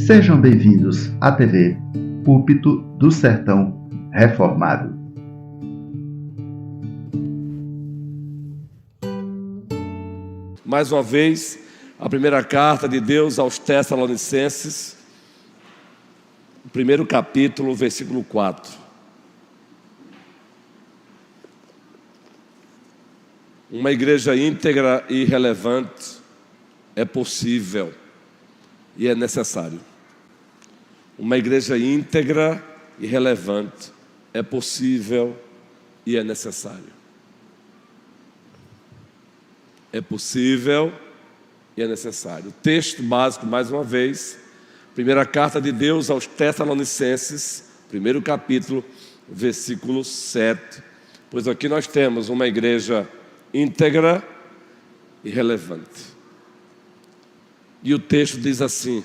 Sejam bem-vindos à TV Púlpito do Sertão Reformado. Mais uma vez, a primeira carta de Deus aos Tessalonicenses, o primeiro capítulo, versículo 4. Uma igreja íntegra e relevante é possível e é necessário. Uma igreja íntegra e relevante é possível e é necessário. É possível e é necessário. O texto básico, mais uma vez, primeira carta de Deus aos Tessalonicenses, primeiro capítulo, versículo 7. Pois aqui nós temos uma igreja íntegra e relevante. E o texto diz assim: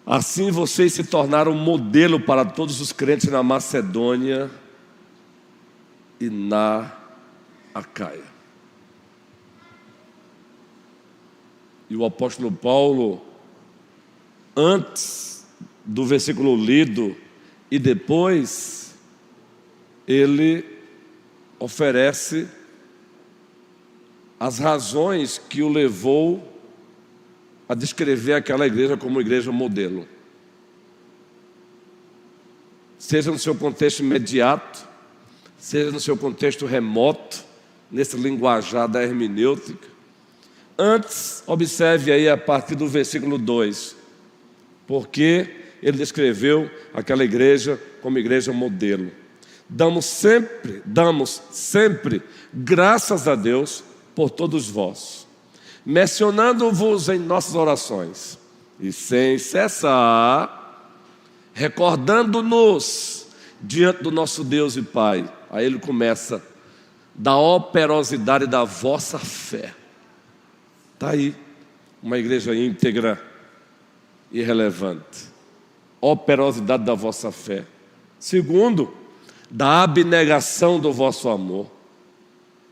assim vocês se tornaram modelo para todos os crentes na Macedônia e na Acaia. E o apóstolo Paulo, antes do versículo lido e depois, ele oferece as razões que o levou a descrever aquela igreja como igreja modelo. Seja no seu contexto imediato, seja no seu contexto remoto, nesse linguajar da hermenêutica. Antes, observe aí a partir do versículo 2, porque ele descreveu aquela igreja como igreja modelo. Damos sempre graças a Deus por todos vós, mencionando-vos em nossas orações, e sem cessar, recordando-nos diante do nosso Deus e Pai. Aí ele começa: da operosidade da vossa fé. Está aí, uma igreja íntegra e relevante. Operosidade da vossa fé. Segundo, da abnegação do vosso amor.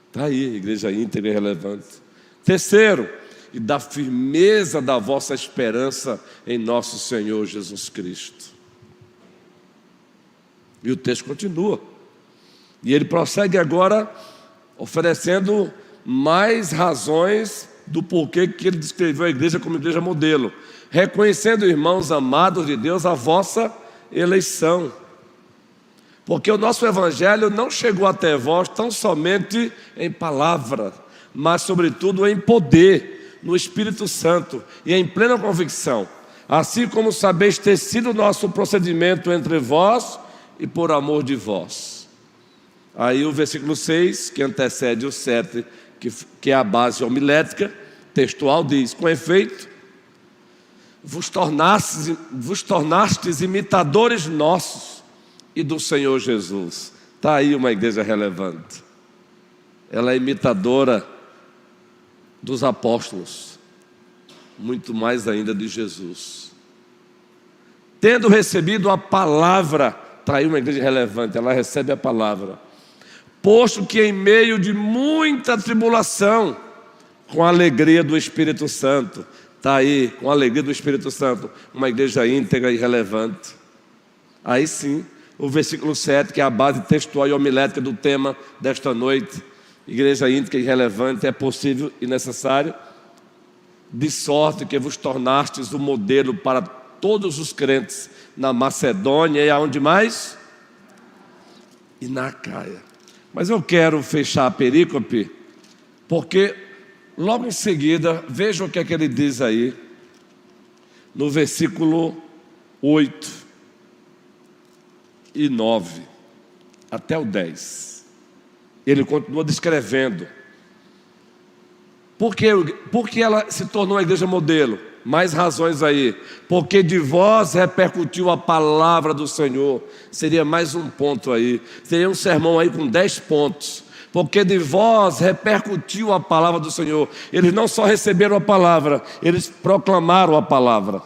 Está aí, igreja íntegra e relevante. Terceiro, e da firmeza da vossa esperança em nosso Senhor Jesus Cristo. E o texto continua. E ele prossegue agora oferecendo mais razões do porquê que ele descreveu a igreja como igreja modelo. Reconhecendo, irmãos amados de Deus, a vossa eleição. Porque o nosso evangelho não chegou até vós tão somente em palavra, mas sobretudo em poder, no Espírito Santo e em plena convicção, assim como sabeis ter sido o nosso procedimento entre vós e por amor de vós. Aí o versículo 6, que antecede o 7, que é a base homilética, textual, diz: com efeito, vos tornastes imitadores nossos e do Senhor Jesus. Está aí uma igreja relevante. Ela é imitadora dos apóstolos, muito mais ainda de Jesus. Tendo recebido a palavra, está aí uma igreja relevante, ela recebe a palavra. Posto que em meio de muita tribulação, com a alegria do Espírito Santo, está aí, com a alegria do Espírito Santo, uma igreja íntegra e relevante. Aí sim, o versículo 7, que é a base textual e homilética do tema desta noite, igreja íntegra e relevante é possível e necessário, de sorte que vos tornastes o modelo para todos os crentes na Macedônia e aonde mais? E na Acaia. Mas eu quero fechar a perícope, porque logo em seguida, veja o que é que ele diz aí, no versículo 8 e 9, até o 10. Ele continua descrevendo. Por que ela se tornou a igreja modelo? Mais razões aí. Porque de vós repercutiu a palavra do Senhor. Seria mais um ponto aí. Seria um sermão aí com 10 pontos. Porque de vós repercutiu a palavra do Senhor. Eles não só receberam a palavra, eles proclamaram a palavra.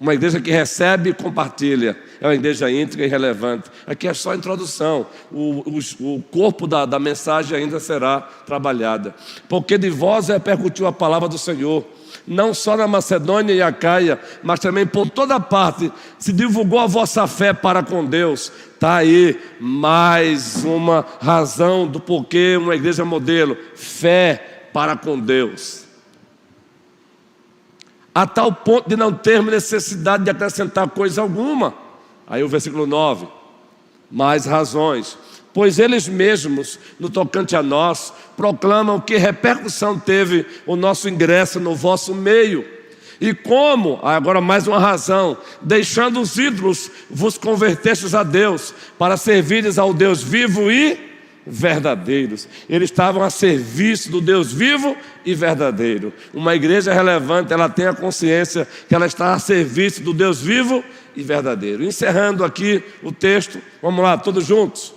Uma igreja que recebe e compartilha. É uma igreja íntegra e relevante. Aqui é só a introdução. O corpo da mensagem ainda será trabalhada. Porque de vós repercutiu a palavra do Senhor. Não só na Macedônia e Acaia, mas também por toda parte se divulgou a vossa fé para com Deus. Está aí mais uma razão do porquê uma igreja modelo. Fé para com Deus. A tal ponto de não termos necessidade de acrescentar coisa alguma. Aí o versículo 9. Mais razões. Pois eles mesmos, no tocante a nós, proclamam que repercussão teve o nosso ingresso no vosso meio. E como, agora mais uma razão, deixando os ídolos, vos convertestes a Deus, para servires ao Deus vivo e verdadeiros. Eles estavam a serviço do Deus vivo e verdadeiro. Uma igreja relevante, ela tem a consciência que ela está a serviço do Deus vivo e verdadeiro. Encerrando aqui o texto, vamos lá, todos juntos.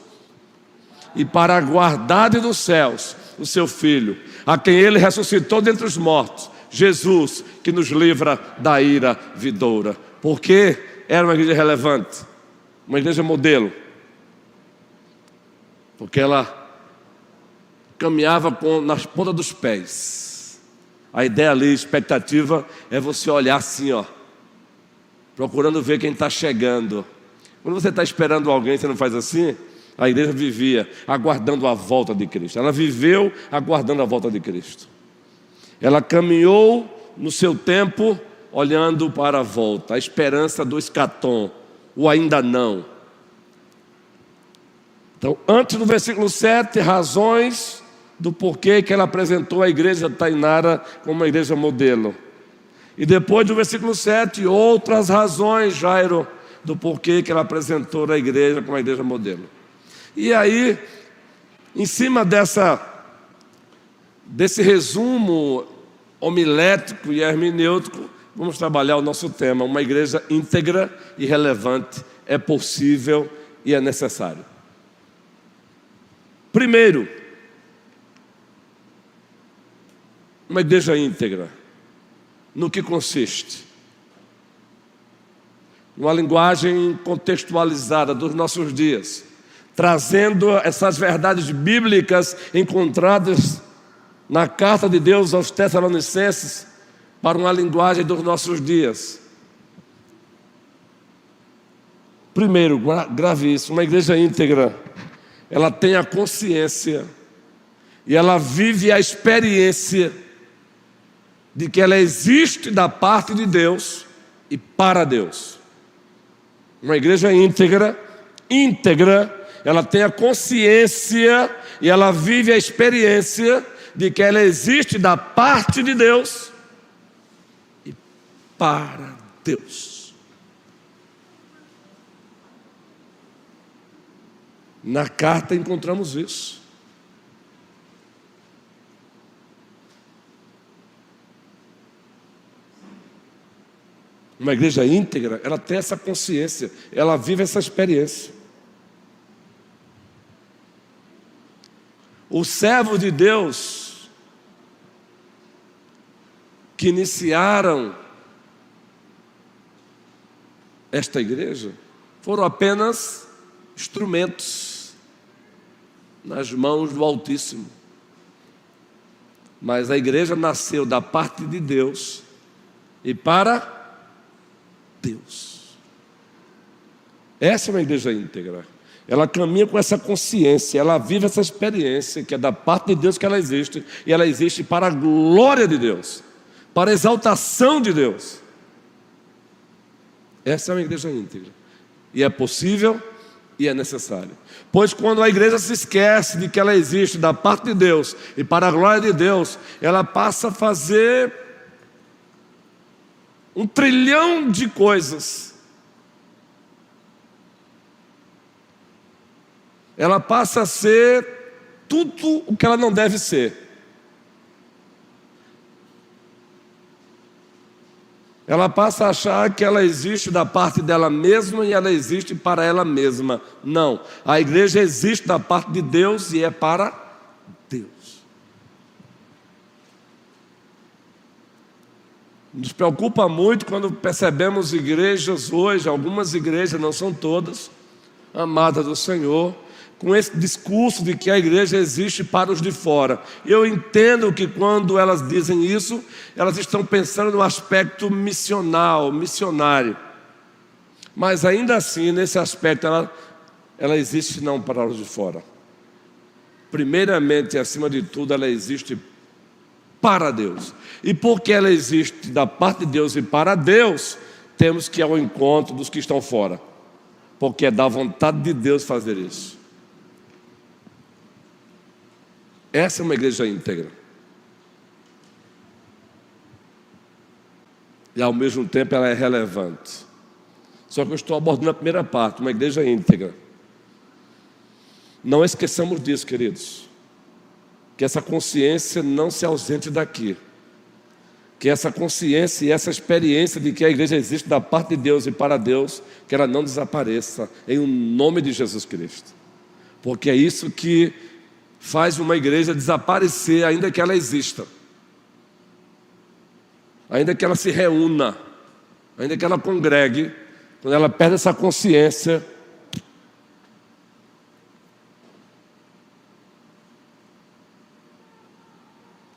E para a guardada dos céus, o seu Filho, a quem ele ressuscitou dentre os mortos, Jesus, que nos livra da ira vindoura. Porque era uma igreja relevante, uma igreja modelo. Porque ela caminhava nas pontas dos pés. A ideia ali, expectativa, é você olhar assim, ó, procurando ver quem está chegando. Quando você está esperando alguém, você não faz assim? A igreja vivia aguardando a volta de Cristo. Ela viveu aguardando a volta de Cristo. Ela caminhou no seu tempo, olhando para a volta, a esperança do escatom, o ainda não. Então, antes do versículo 7, razões do porquê que ela apresentou a igreja de Tainara como uma igreja modelo. E depois do versículo 7, outras razões, Jairo, do porquê que ela apresentou a igreja como uma igreja modelo. E aí, em cima desse resumo homilético e hermenêutico, vamos trabalhar o nosso tema, uma igreja íntegra e relevante, é possível e é necessário. Primeiro, uma igreja íntegra, no que consiste? Uma linguagem contextualizada dos nossos dias, trazendo essas verdades bíblicas encontradas na carta de Deus aos Tessalonicenses para uma linguagem dos nossos dias. Primeiro, grave isso, uma igreja íntegra, ela tem a consciência e ela vive a experiência de que ela existe da parte de Deus e para Deus. Uma igreja íntegra, ela tem a consciência e ela vive a experiência de que ela existe da parte de Deus e para Deus. Na carta encontramos isso. Uma igreja íntegra, ela tem essa consciência, ela vive essa experiência. Os servos de Deus que iniciaram esta igreja foram apenas instrumentos nas mãos do Altíssimo. Mas a igreja nasceu da parte de Deus e para Deus. Essa é uma igreja íntegra. Ela caminha com essa consciência, ela vive essa experiência que é da parte de Deus que ela existe, e ela existe para a glória de Deus, para a exaltação de Deus. Essa é uma igreja íntegra. E é possível e é necessário. Pois quando a igreja se esquece de que ela existe da parte de Deus e para a glória de Deus, ela passa a fazer um trilhão de coisas. Ela passa a ser tudo o que ela não deve ser. Ela passa a achar que ela existe da parte dela mesma e ela existe para ela mesma. Não, a igreja existe da parte de Deus e é para Deus. Nos preocupa muito quando percebemos igrejas hoje, algumas igrejas, não são todas, amadas do Senhor, com esse discurso de que a igreja existe para os de fora. Eu entendo que quando elas dizem isso, elas estão pensando no aspecto missional, missionário. Mas ainda assim, nesse aspecto, ela existe não para os de fora. Primeiramente e acima de tudo, ela existe para Deus. E porque ela existe da parte de Deus e para Deus, temos que ir ao encontro dos que estão fora. Porque é da vontade de Deus fazer isso. Essa é uma igreja íntegra. E ao mesmo tempo ela é relevante. Só que eu estou abordando a primeira parte, uma igreja íntegra. Não esqueçamos disso, queridos. Que essa consciência não se ausente daqui. Que essa consciência e essa experiência de que a igreja existe da parte de Deus e para Deus, que ela não desapareça em nome de Jesus Cristo. Porque é isso que faz uma igreja desaparecer, ainda que ela exista. Ainda que ela se reúna, ainda que ela congregue, quando ela perde essa consciência,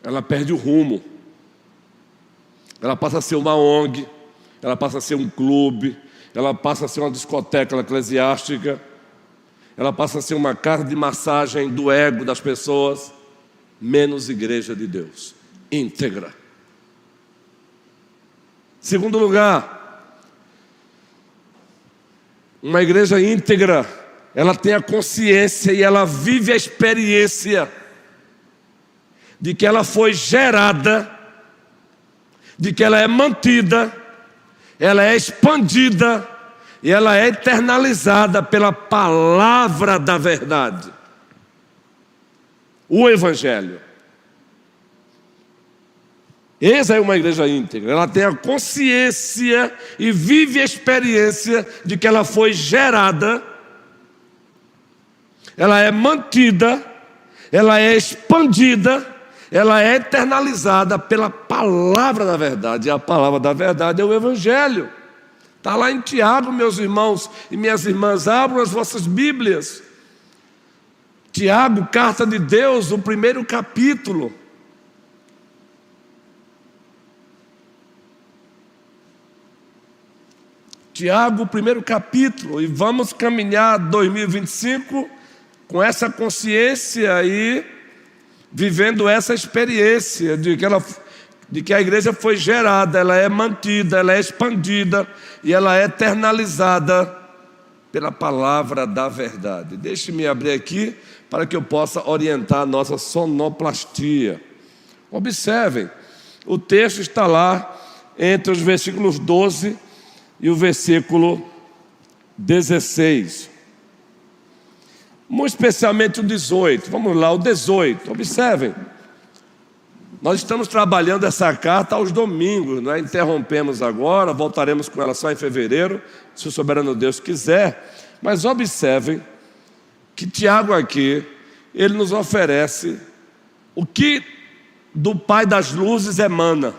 ela perde o rumo. Ela passa a ser uma ONG, ela passa a ser um clube, ela passa a ser uma discoteca eclesiástica, ela passa a ser uma casa de massagem do ego das pessoas, menos igreja de Deus, íntegra. Segundo lugar, uma igreja íntegra, ela tem a consciência e ela vive a experiência de que ela foi gerada, de que ela é mantida, ela é expandida e ela é eternalizada pela palavra da verdade, o Evangelho. Essa é uma igreja íntegra. Ela tem a consciência e vive a experiência de que ela foi gerada, ela é mantida, ela é expandida, ela é eternalizada pela palavra da verdade. E a palavra da verdade é o Evangelho. Está lá em Tiago, meus irmãos e minhas irmãs, abram as vossas Bíblias. Tiago, carta de Deus, o primeiro capítulo. Tiago, primeiro capítulo, e vamos caminhar 2025 com essa consciência e vivendo essa experiência de que a igreja foi gerada, ela é mantida, ela é expandida e ela é eternalizada pela palavra da verdade. Deixe-me abrir aqui para que eu possa orientar a nossa sonoplastia. Observem, o texto está lá entre os versículos 12 e o versículo 16. Muito especialmente o 18. Vamos lá, o 18. Observem. Nós estamos trabalhando essa carta aos domingos, não é? Interrompemos agora, voltaremos com ela só em fevereiro, se o soberano Deus quiser. Mas observem que Tiago aqui, ele nos oferece o que do Pai das luzes emana.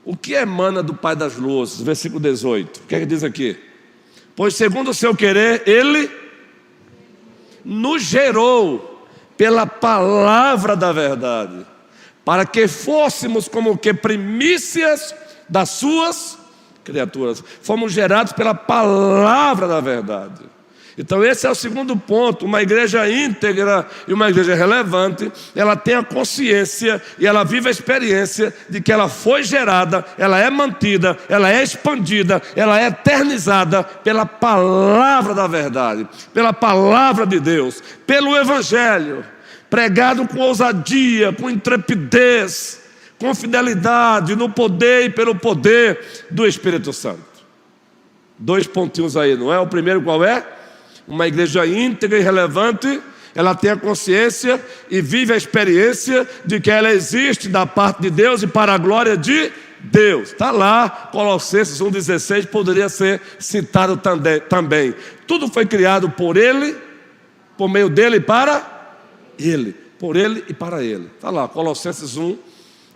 O que emana do Pai das luzes? Versículo 18. O que é que diz aqui? Pois segundo o seu querer, Ele nos gerou pela palavra da verdade, para que fôssemos como que primícias das suas criaturas. Fomos gerados pela palavra da verdade. Então esse é o segundo ponto. Uma igreja íntegra e uma igreja relevante, ela tem a consciência e ela vive a experiência de que ela foi gerada, ela é mantida, ela é expandida, ela é eternizada pela palavra da verdade, pela palavra de Deus, pelo Evangelho, pregado com ousadia, com intrepidez, com fidelidade, no poder e pelo poder do Espírito Santo. 2 pontinhos aí, não é? O primeiro qual é? Uma igreja íntegra e relevante, ela tem a consciência e vive a experiência de que ela existe da parte de Deus e para a glória de Deus. Está lá, Colossenses 1,16, poderia ser citado também. Tudo foi criado por Ele, por meio dEle e para Ele. Por Ele e para Ele. Está lá, Colossenses 1,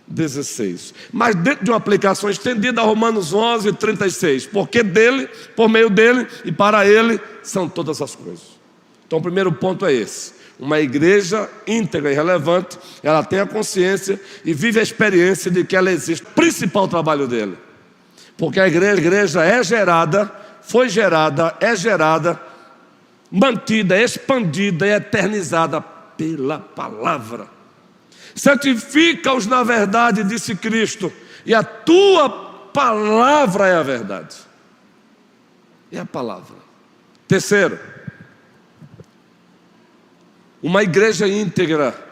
16. Mas dentro de uma aplicação estendida a Romanos 11, 36. Porque dele, por meio dele e para ele são todas as coisas. Então o primeiro ponto é esse. Uma igreja íntegra e relevante, ela tem a consciência e vive a experiência de que ela existe. O principal trabalho dele. Porque a igreja é gerada, foi gerada, é gerada, mantida, expandida e eternizada pela palavra. Santifica-os na verdade, disse Cristo, e a tua palavra é a verdade. É a palavra. Terceiro, uma igreja íntegra.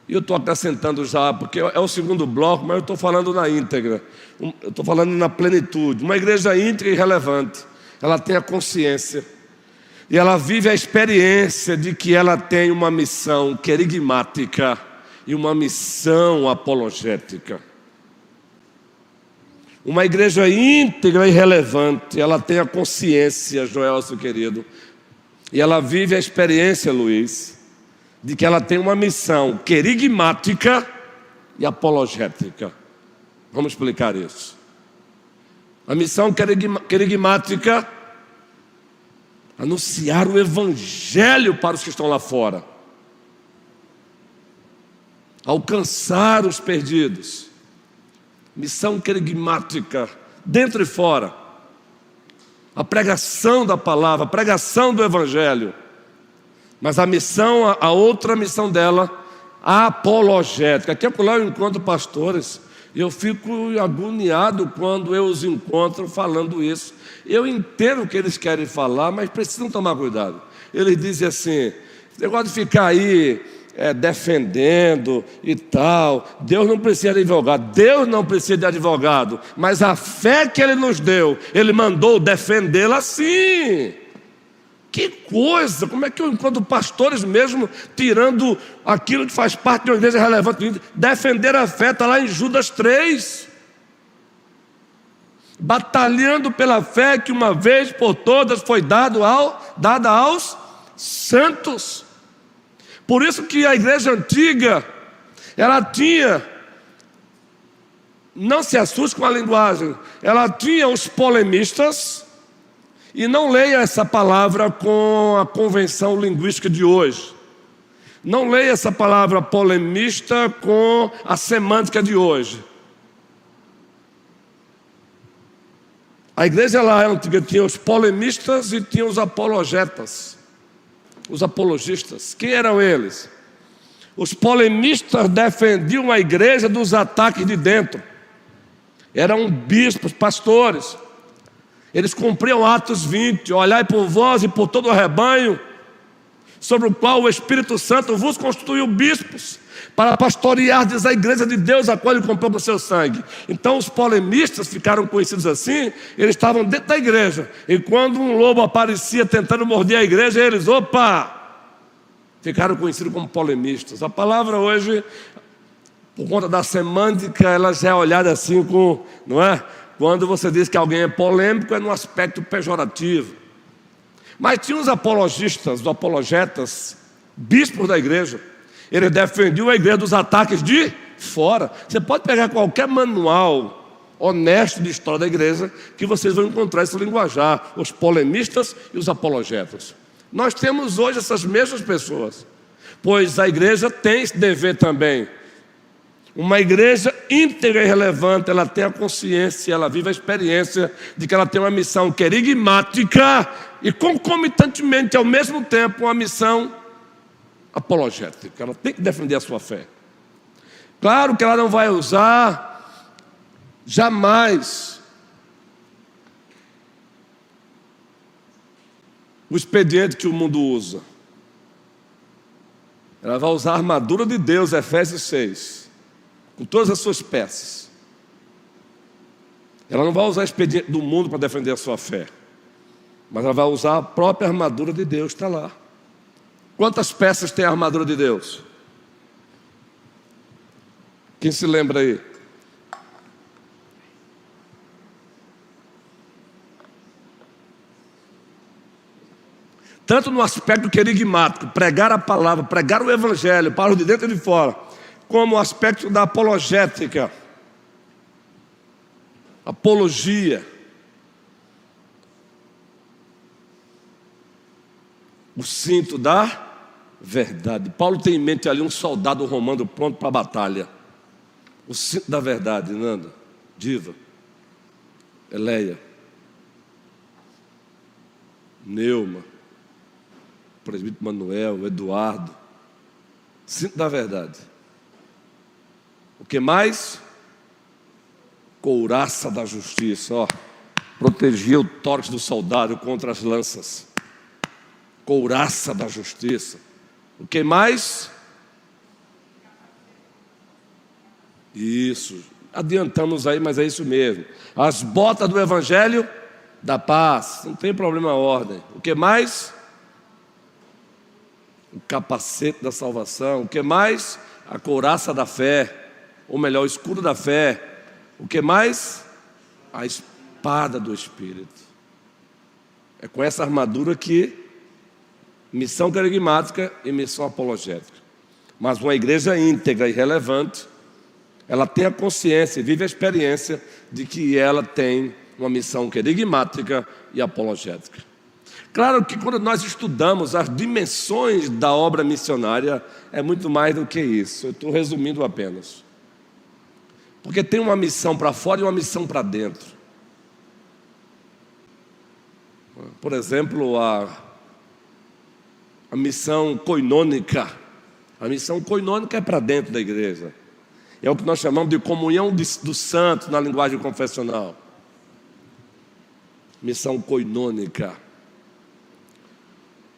E eu estou acrescentando já, porque é o segundo bloco, mas eu estou falando na íntegra. Eu estou falando na plenitude. Uma igreja íntegra e relevante. Ela tem a consciência. E ela vive a experiência de que ela tem uma missão querigmática e uma missão apologética. Uma igreja íntegra e relevante, ela tem a consciência, Joelso querido, e ela vive a experiência, Luiz, de que ela tem uma missão querigmática e apologética. Vamos explicar isso. A missão querigmática, anunciar o evangelho para os que estão lá fora, alcançar os perdidos. Missão querigmática, dentro e fora. A pregação da palavra, a pregação do evangelho. Mas a outra missão dela, a apologética. Aqui eu encontro pastores e eu fico agoniado quando eu os encontro falando isso. Eu entendo o que eles querem falar, mas precisam tomar cuidado. Eles dizem assim, esse negócio de ficar aí defendendo e tal, Deus não precisa de advogado. Deus não precisa de advogado, mas a fé que Ele nos deu, Ele mandou defendê-la sim. Que coisa, como é que eu encontro pastores mesmo tirando aquilo que faz parte de uma igreja relevante? Defender a fé, está lá em Judas 3. Batalhando pela fé que uma vez por todas foi dada aos santos. Por isso que a igreja antiga, ela tinha, não se assuste com a linguagem, ela tinha os polemistas. E não leia essa palavra com a convenção linguística de hoje. Não leia essa palavra polemista com a semântica de hoje. A igreja lá antiga tinha os polemistas e tinha os apologetas. Os apologistas. Quem eram eles? Os polemistas defendiam a igreja dos ataques de dentro. Eram bispos, pastores. Eles cumpriam Atos 20, olhai por vós e por todo o rebanho, sobre o qual o Espírito Santo vos constituiu bispos, para pastoreardes a igreja de Deus, a qual Ele comprou com o seu sangue. Então os polemistas ficaram conhecidos assim, eles estavam dentro da igreja, e quando um lobo aparecia tentando morder a igreja, eles, ficaram conhecidos como polemistas. A palavra hoje, por conta da semântica, ela já é olhada assim com, não é? Quando você diz que alguém é polêmico, é num aspecto pejorativo. Mas tinha os apologistas, os apologetas, bispos da igreja. Eles defendiam a igreja dos ataques de fora. Você pode pegar qualquer manual honesto de história da igreja, que vocês vão encontrar esse linguajar, os polemistas e os apologetas. Nós temos hoje essas mesmas pessoas, pois a igreja tem esse dever também. Uma igreja íntegra e relevante, ela tem a consciência, ela vive a experiência de que ela tem uma missão querigmática e concomitantemente, ao mesmo tempo, uma missão apologética. Ela tem que defender a sua fé. Claro que ela não vai usar jamais o expediente que o mundo usa. Ela vai usar a armadura de Deus, Efésios 6. Com todas as suas peças. Ela não vai usar o expediente do mundo para defender a sua fé, mas ela vai usar a própria armadura de Deus, está lá. Quantas peças tem a armadura de Deus? Quem se lembra aí? Tanto no aspecto querigmático, pregar a palavra, pregar o evangelho para os de dentro e de fora, como o aspecto da apologética, apologia. O cinto da verdade. Paulo tem em mente ali um soldado romano pronto para a batalha. O cinto da verdade, Nanda, Diva, Eleia, Neuma, presbítero Manuel, Eduardo. Cinto da verdade. O que mais? Couraça da justiça, ó. Protegia o tórax do soldado contra as lanças. Couraça da justiça. O que mais? Isso. Adiantamos aí, mas é isso mesmo. As botas do evangelho da paz. Não tem problema a ordem. O que mais? O capacete da salvação. O que mais? A couraça da fé. Ou melhor, o escudo da fé. O que mais? A espada do Espírito. É com essa armadura que missão querigmática e missão apologética. Mas uma igreja íntegra e relevante, ela tem a consciência e vive a experiência de que ela tem uma missão querigmática e apologética. Claro que quando nós estudamos as dimensões da obra missionária, é muito mais do que isso. Eu estou resumindo apenas. Porque tem uma missão para fora e uma missão para dentro. Por exemplo, a missão coinônica. A missão coinônica é para dentro da igreja. É o que nós chamamos de comunhão dos santos na linguagem confessional. Missão coinônica.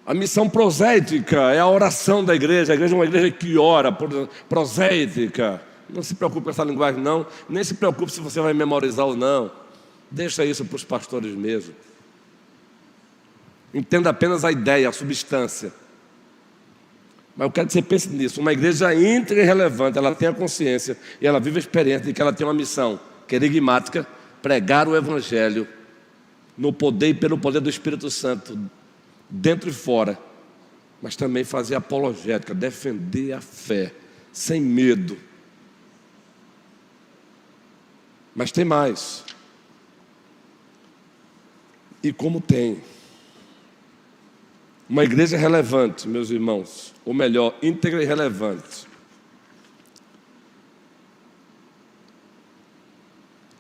A missão proséitica é a oração da igreja. A igreja é uma igreja que ora, proséitica. Não se preocupe com essa linguagem não. Nem se preocupe se você vai memorizar ou não. Deixa isso para os pastores mesmo. Entenda apenas a ideia, a substância. Mas eu quero que você pense nisso. Uma igreja íntegra e relevante, ela tem a consciência e ela vive a experiência de que ela tem uma missão querigmática, pregar o evangelho no poder e pelo poder do Espírito Santo, dentro e fora, mas também fazer apologética, defender a fé, sem medo. Mas tem mais. E como tem? Uma igreja relevante, meus irmãos, ou melhor, íntegra e relevante,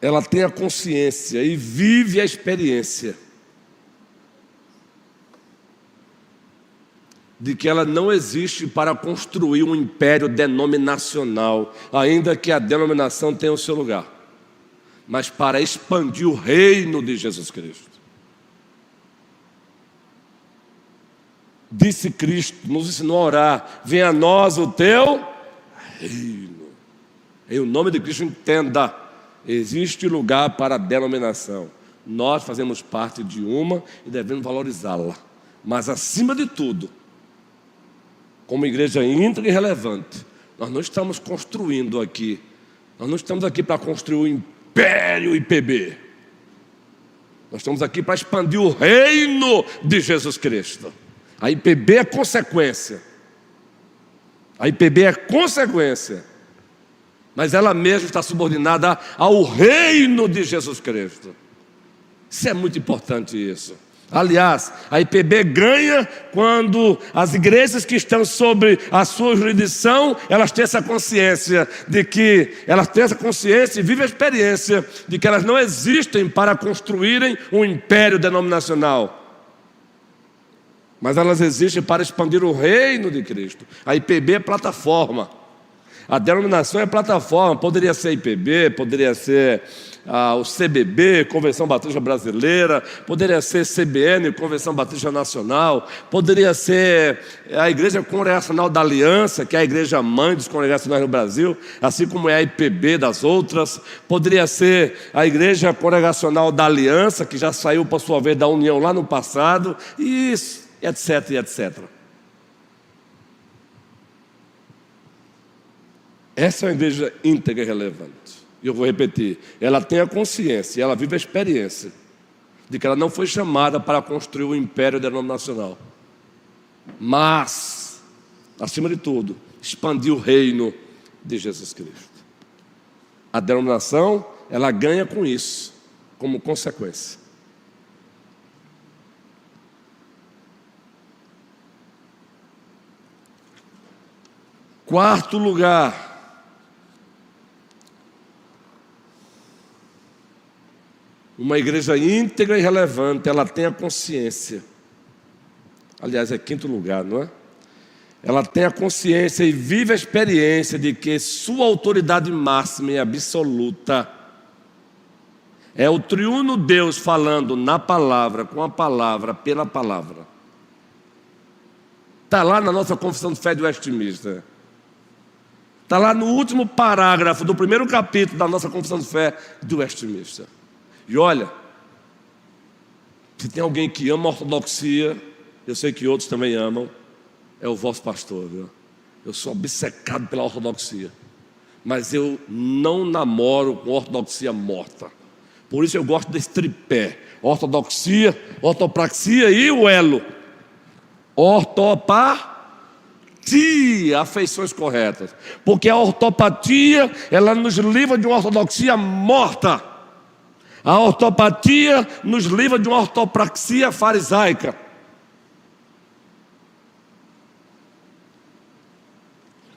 ela tem a consciência e vive a experiência de que ela não existe para construir um império denominacional, ainda que a denominação tenha o seu lugar, mas para expandir o reino de Jesus Cristo. Disse Cristo, nos ensinou a orar: venha a nós o teu reino. Em nome de Cristo, entenda, existe lugar para a denominação. Nós fazemos parte de uma e devemos valorizá-la. Mas acima de tudo, como igreja íntegra e relevante, nós não estamos construindo aqui, nós não estamos aqui para construir o império IPB. Nós estamos aqui para expandir o reino de Jesus Cristo. A IPB é consequência. A IPB é consequência. Mas ela mesma está subordinada ao reino de Jesus Cristo. Isso é muito importante isso. Aliás, a IPB ganha quando as igrejas que estão sob a sua jurisdição, elas têm essa consciência de que, elas têm essa consciência e vivem a experiência de que elas não existem para construírem um império denominacional, mas elas existem para expandir o reino de Cristo. A IPB é plataforma. A denominação é plataforma. Poderia ser IPB, poderia ser o CBB, Convenção Batista Brasileira, poderia ser CBN, Convenção Batista Nacional, poderia ser a Igreja Congregacional da Aliança, que é a igreja mãe dos congregacionais no Brasil, assim como é a IPB das outras, poderia ser a Igreja Congregacional da Aliança, que já saiu por sua vez da União lá no passado, e isso, etc, etc. Essa é uma igreja íntegra e relevante. E eu vou repetir, ela tem a consciência, ela vive a experiência de que ela não foi chamada para construir um império denominacional, mas, acima de tudo, expandir o reino de Jesus Cristo. A denominação, ela ganha com isso, como consequência. Quarto lugar, uma igreja íntegra e relevante, ela tem a consciência. Aliás, é quinto lugar, não é? Ela tem a consciência e vive a experiência de que sua autoridade máxima e absoluta é o triuno Deus falando na palavra, com a palavra, pela palavra. Está lá na nossa confissão de fé de Westminster. Está lá no último parágrafo do primeiro capítulo da nossa confissão de fé de Westminster. E olha, se tem alguém que ama a ortodoxia, eu sei que outros também amam, é o vosso pastor, viu? Eu sou obcecado pela ortodoxia, mas eu não namoro com ortodoxia morta. Por isso eu gosto desse tripé: ortodoxia, ortopraxia e o elo. Ortopatia, afeições corretas. Porque a ortopatia, ela nos livra de uma ortodoxia morta. A ortopatia nos livra de uma ortopraxia farisaica.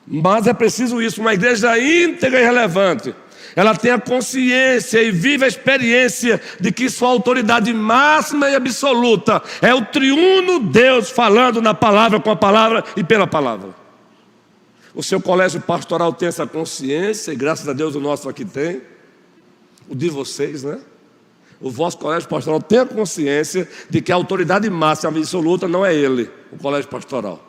Mas é preciso isso, uma igreja íntegra e relevante. Ela tem a consciência e vive a experiência de que sua autoridade máxima e absoluta é o triuno Deus falando na palavra, com a palavra e pela palavra. O seu colégio pastoral tem essa consciência, e graças a Deus o nosso aqui tem. O de vocês, né? O vosso colégio pastoral tem a consciência de que a autoridade máxima e absoluta não é ele, o colégio pastoral.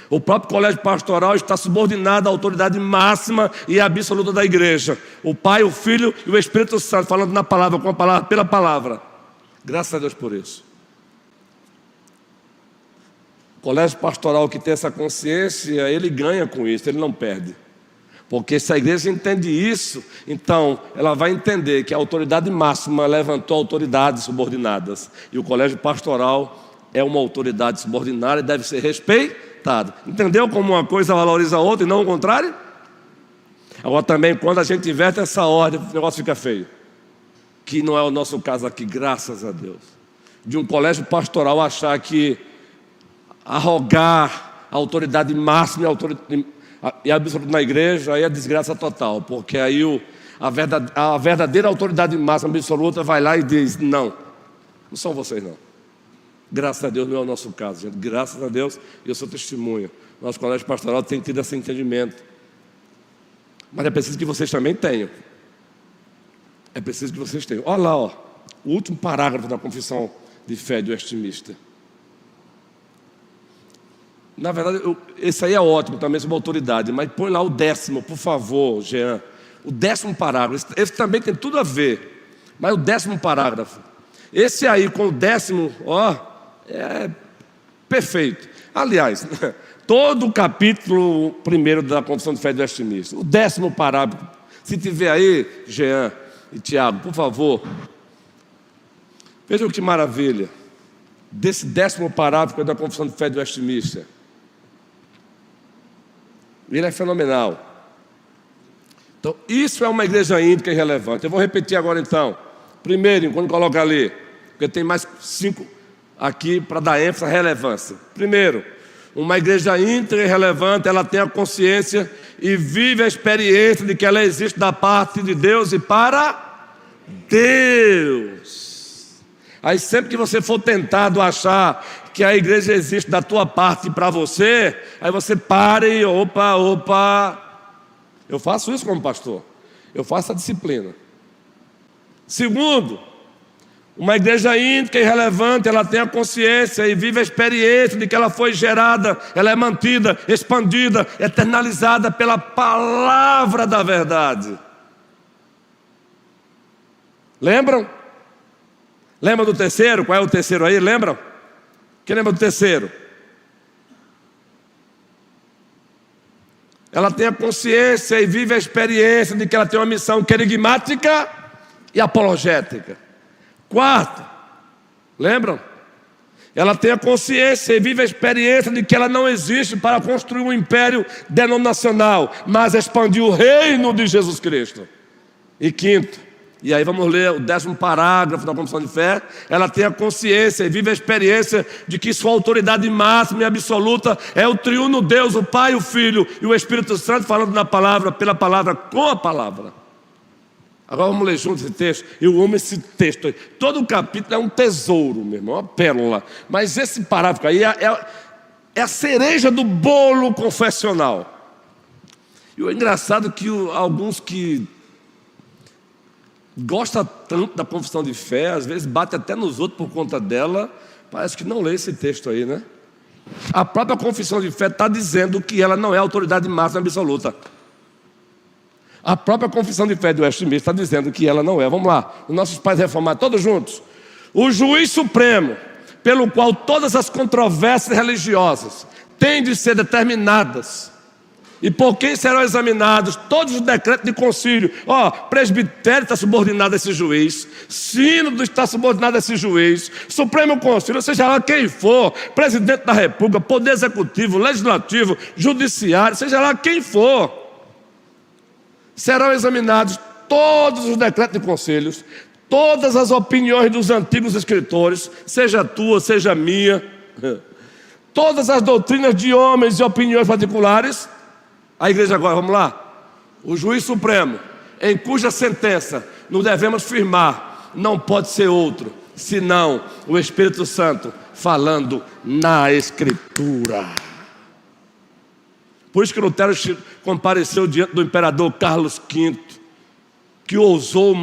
O próprio colégio pastoral está subordinado à autoridade máxima e absoluta da igreja. O Pai, o Filho e o Espírito Santo, falando na palavra, com a palavra, pela palavra. Graças a Deus por isso. O colégio pastoral que tem essa consciência, ele ganha com isso, ele não perde. Porque se a igreja entende isso, então ela vai entender que a autoridade máxima levantou autoridades subordinadas. E o colégio pastoral é uma autoridade subordinada e deve ser respeitado. Entendeu como uma coisa valoriza a outra e não o contrário? Agora também, quando a gente inverte essa ordem, o negócio fica feio. Que não é o nosso caso aqui, graças a Deus. De um colégio pastoral achar que arrogar a autoridade máxima e absoluta na igreja, aí é desgraça total. Porque aí a verdadeira autoridade máxima e absoluta vai lá e diz: não são vocês não. Graças a Deus não é o nosso caso, gente. Graças a Deus, eu sou testemunha. Nosso colégio pastoral tem tido esse entendimento. Mas é preciso que vocês também tenham. É preciso que vocês tenham. Olha lá, ó, o último parágrafo da confissão de fé de Westminster. Na verdade, esse aí é ótimo também sobre autoridade, mas põe lá o 10º, por favor, Jean. O 10º parágrafo. Esse também tem tudo a ver. Mas o 10º parágrafo. Esse aí com o 10º, ó, é perfeito. Aliás, todo o capítulo 1 da confissão de fé de Westminster, o 10º parágrafo, se tiver aí, Jean e Tiago, por favor, vejam que maravilha, desse 10º parágrafo da confissão de fé de Westminster. Ele é fenomenal. Então, isso é uma igreja íntegra e relevante. Eu vou repetir agora então. Primeiro, quando coloca ali, porque tem mais 5 aqui para dar ênfase à relevância. Primeiro, uma igreja íntegra e relevante, ela tem a consciência e vive a experiência de que ela existe da parte de Deus e para Deus. Aí sempre que você for tentado achar que a igreja existe da tua parte para você, aí você pare e opa. Eu faço isso como pastor. Eu faço a disciplina. Segundo, uma igreja íntegra e relevante, ela tem a consciência e vive a experiência de que ela foi gerada, ela é mantida, expandida, eternalizada pela palavra da verdade. Lembram? Lembra do terceiro? Qual é o terceiro aí? Lembram? Quem lembra do terceiro? Ela tem a consciência e vive a experiência de que ela tem uma missão querigmática e apologética. Quarto, lembram? Ela tem a consciência e vive a experiência de que ela não existe para construir um império denominacional, mas expandir o reino de Jesus Cristo. E quinto, e aí vamos ler o 10º parágrafo da confissão de fé, ela tem a consciência e vive a experiência de que sua autoridade máxima e absoluta é o triuno Deus, o Pai, o Filho e o Espírito Santo, falando na palavra, pela palavra, com a palavra. Agora vamos ler juntos esse texto. Eu amo esse texto aí. Todo o capítulo é um tesouro, meu irmão, uma pérola. Mas esse parágrafo aí é a cereja do bolo confessional. E o engraçado é que alguns que gostam tanto da confissão de fé, às vezes bate até nos outros por conta dela, parece que não lê esse texto aí, né? A própria confissão de fé está dizendo que ela não é a autoridade máxima absoluta. A própria confissão de fé do Westminster está dizendo que ela não é. Vamos lá, os nossos pais reformados, todos juntos. O juiz supremo, pelo qual todas as controvérsias religiosas têm de ser determinadas, e por quem serão examinados todos os decretos de concílio. Presbitério está subordinado a esse juiz, sínodo está subordinado a esse juiz, Supremo Conselho, seja lá quem for, presidente da República, poder executivo, legislativo, judiciário, seja lá quem for, serão examinados todos os decretos de conselhos, todas as opiniões dos antigos escritores, seja tua, seja minha, todas as doutrinas de homens e opiniões particulares. A igreja agora, vamos lá. O juiz supremo, em cuja sentença nos devemos firmar, não pode ser outro, senão o Espírito Santo falando na Escritura. Por isso que Lutero compareceu diante do imperador Carlos V, que ousou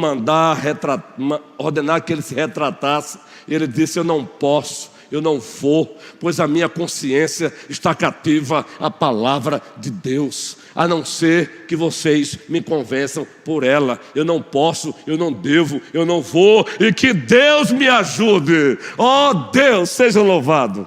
ordenar que ele se retratasse. E ele disse: eu não posso, eu não vou, pois a minha consciência está cativa à palavra de Deus, a não ser que vocês me convençam por ela. Eu não posso, eu não devo, eu não vou, e que Deus me ajude. Deus seja louvado.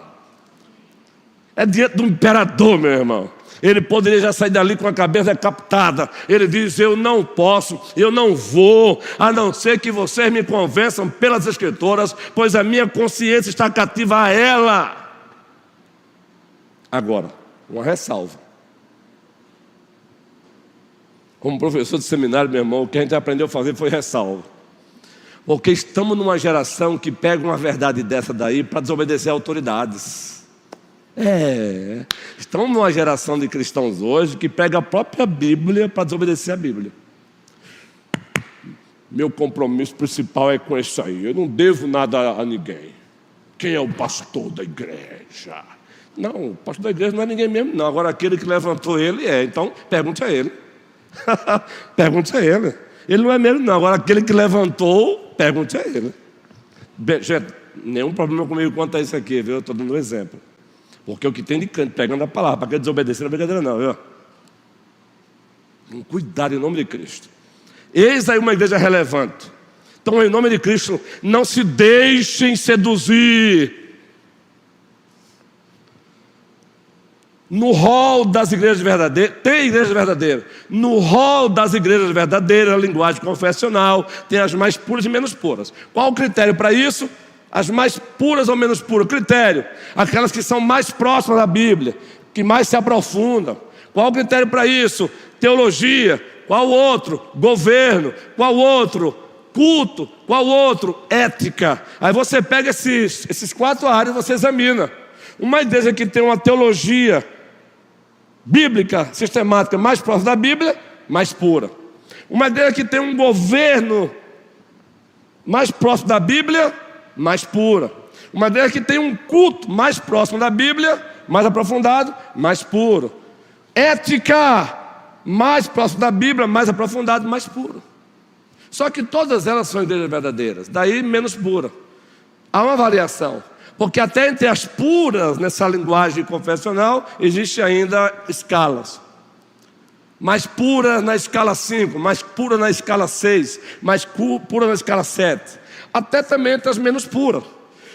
É diante do imperador, meu irmão. Ele poderia já sair dali com a cabeça decapitada. Ele diz: eu não posso, eu não vou, a não ser que vocês me convençam pelas Escrituras, pois a minha consciência está cativa a ela. Agora, uma ressalva. Como professor de seminário, meu irmão, o que a gente aprendeu a fazer foi ressalva. Porque estamos numa geração que pega uma verdade dessa daí para desobedecer autoridades. Estamos numa geração de cristãos hoje que pega a própria Bíblia para desobedecer a Bíblia. Meu compromisso principal é com isso aí. Eu não devo nada a ninguém. Quem é o pastor da igreja? Não, o pastor da igreja não é ninguém mesmo, não. Agora aquele que levantou ele é. Então pergunte a ele. Pergunte a ele. Ele não é mesmo, não. Agora aquele que levantou, pergunte a ele. Bem, gente, nenhum problema comigo quanto a isso aqui, viu? Eu estou dando um exemplo. Porque o que tem de canto, pegando a palavra, para quem desobedecer, não é brincadeira não, viu? Cuidado em nome de Cristo. Eis aí uma igreja relevante. Então, em nome de Cristo, não se deixem seduzir. No rol das igrejas verdadeiras, tem igreja verdadeira. No rol das igrejas verdadeiras, a linguagem confessional, tem as mais puras e menos puras. Qual o critério para isso? As mais puras ou menos puras? Critério: aquelas que são mais próximas da Bíblia, que mais se aprofundam. Qual o critério para isso? Teologia. Qual outro? Governo. Qual outro? Culto. Qual outro? Ética. Aí você pega esses 4 áreas e você examina. Uma igreja que tem uma teologia bíblica, sistemática, mais próxima da Bíblia, mais pura. Uma igreja que tem um governo mais próximo da Bíblia, mais pura. Uma igreja que tem um culto mais próximo da Bíblia, mais aprofundado, mais puro. Ética, mais próximo da Bíblia, mais aprofundado, mais puro. Só que todas elas são igrejas verdadeiras, daí menos pura. Há uma variação, porque até entre as puras, nessa linguagem confessional, existe ainda escalas. Mais pura na escala 5, mais pura na escala 6, mais pura na escala 7. Até também entre as menos puras.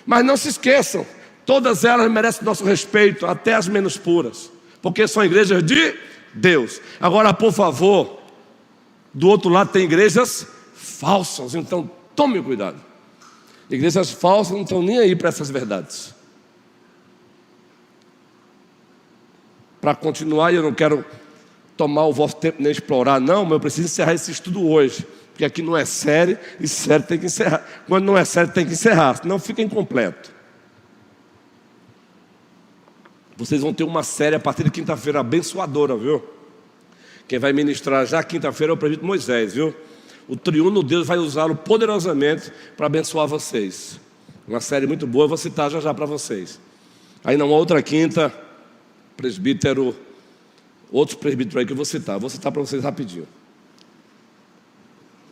Mas não se esqueçam, todas elas merecem nosso respeito, até as menos puras, porque são igrejas de Deus. Agora, por favor, do outro lado tem igrejas falsas, então tome cuidado. Igrejas falsas não estão nem aí para essas verdades. para continuar, e eu não quero tomar o vosso tempo nem explorar, não, mas eu preciso encerrar esse estudo hoje, porque aqui não é série, e série tem que encerrar. Quando não é série, tem que encerrar, senão fica incompleto. Vocês vão ter uma série a partir de quinta-feira abençoadora, viu? Quem vai ministrar já quinta-feira é o presbítero Moisés, viu? O triuno Deus vai usá-lo poderosamente para abençoar vocês. Uma série muito boa, eu vou citar já para vocês. Aí na outra quinta, presbítero, outros presbíteros aí que eu vou citar para vocês rapidinho.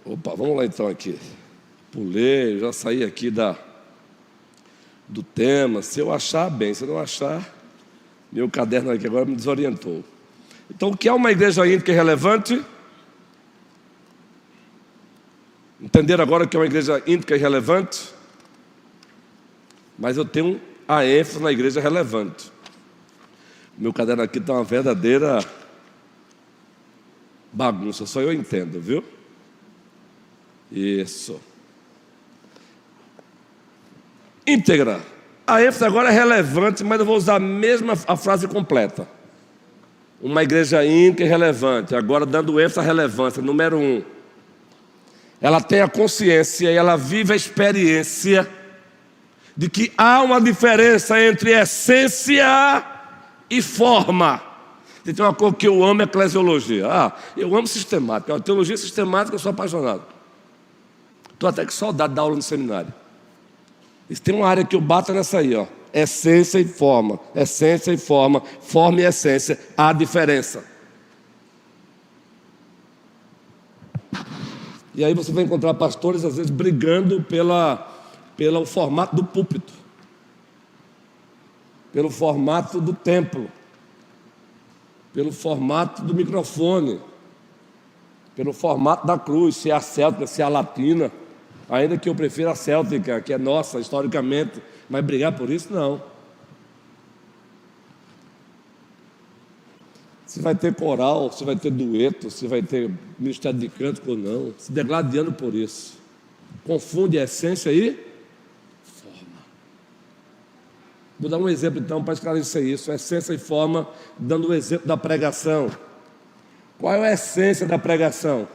Opa, vamos lá então aqui. Pulei, já saí aqui do tema. Se eu achar, bem, se eu não achar, meu caderno aqui agora me desorientou. Então, o que é uma igreja íntegra e relevante? Entenderam agora o que é uma igreja íntegra e relevante? Mas eu tenho a ênfase na igreja relevante. Meu caderno aqui está uma verdadeira bagunça, só eu entendo, viu? Isso. Íntegra. A ênfase agora é relevante, mas eu vou usar a frase completa. Uma igreja íntegra e relevante, agora dando ênfase à relevância. Número 1. Ela tem a consciência e ela vive a experiência de que há uma diferença entre essência e forma. Tem uma coisa que eu amo, é eclesiologia. Eu amo sistemática. A teologia sistemática eu sou apaixonado. Estou até com saudade da aula no seminário. E tem uma área que eu bato nessa aí, ó. Essência e forma. Essência e forma. Forma e essência. Há diferença. E aí você vai encontrar pastores, às vezes, brigando pelo formato do púlpito, pelo formato do templo, pelo formato do microfone, pelo formato da cruz, se é a céltica, se é a latina, ainda que eu prefira a céltica, que é nossa historicamente, mas brigar por isso não. Se vai ter coral, se vai ter dueto, se vai ter ministério de cântico ou não, se degladiando por isso. Confunde a essência e forma. Vou dar um exemplo então para esclarecer isso. Essência e forma, dando o exemplo da pregação. Qual é a essência da pregação?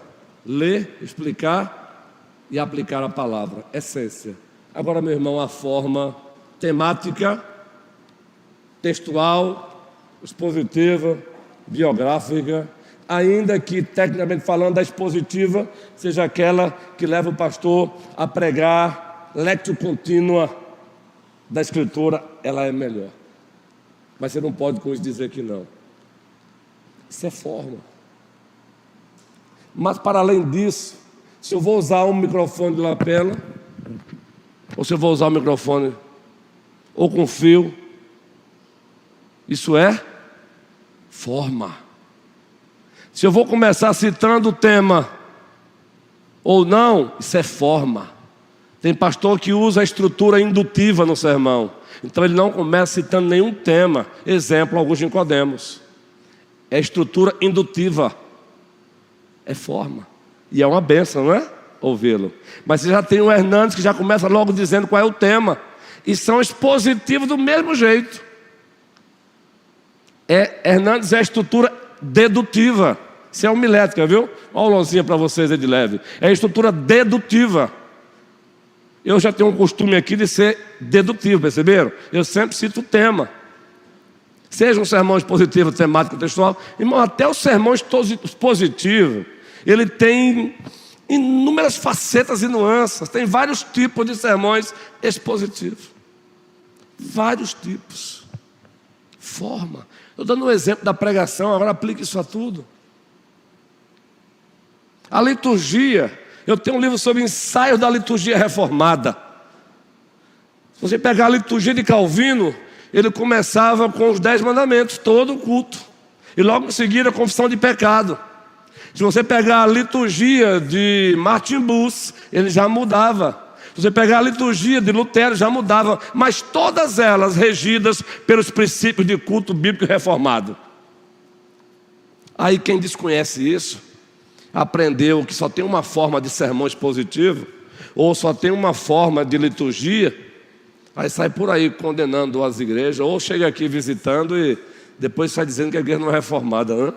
Ler, explicar e aplicar a palavra. Essência. Agora, meu irmão, a forma temática, textual, expositiva, biográfica, ainda que tecnicamente falando a expositiva seja aquela que leva o pastor a pregar lectio contínua da Escritura, ela é melhor. Mas você não pode com isso dizer que não. Isso é forma. Mas para além disso, se eu vou usar um microfone de lapela, ou se eu vou usar um microfone ou com fio, isso é forma. Se eu vou começar citando o tema ou não, isso é forma. Tem pastor que usa a estrutura indutiva no sermão, então ele não começa citando nenhum tema. Exemplo, Augusto Nicodemos. É estrutura indutiva, é forma. E é uma bênção, não é? Ouvi-lo. Mas você já tem o Hernandes que já começa logo dizendo qual é o tema, e são expositivos do mesmo jeito. Hernandes é a estrutura dedutiva. Isso é homilética, viu? Olha a aulazinha para vocês aí de leve. É a estrutura dedutiva. Eu já tenho um costume aqui de ser dedutivo, perceberam? Eu sempre cito o tema. Seja um sermão expositivo, temático, textual. Irmão, até o sermão expositivo, ele tem inúmeras facetas e nuances. Tem vários tipos de sermões expositivos. Vários tipos. Forma. Estou dando um exemplo da pregação, agora aplique isso a tudo. A liturgia, eu tenho um livro sobre ensaios da liturgia reformada. Se você pegar a liturgia de Calvino, ele começava com os 10 mandamentos, todo o culto. E logo em seguida a confissão de pecado. Se você pegar a liturgia de Martin Buss, ele já mudava. Se você pegar a liturgia de Lutero, já mudava. Mas todas elas regidas pelos princípios de culto bíblico reformado. Aí quem desconhece isso, aprendeu que só tem uma forma de sermão expositivo, ou só tem uma forma de liturgia, aí sai por aí condenando as igrejas, ou chega aqui visitando Depois sai dizendo que a igreja não é reformada, né?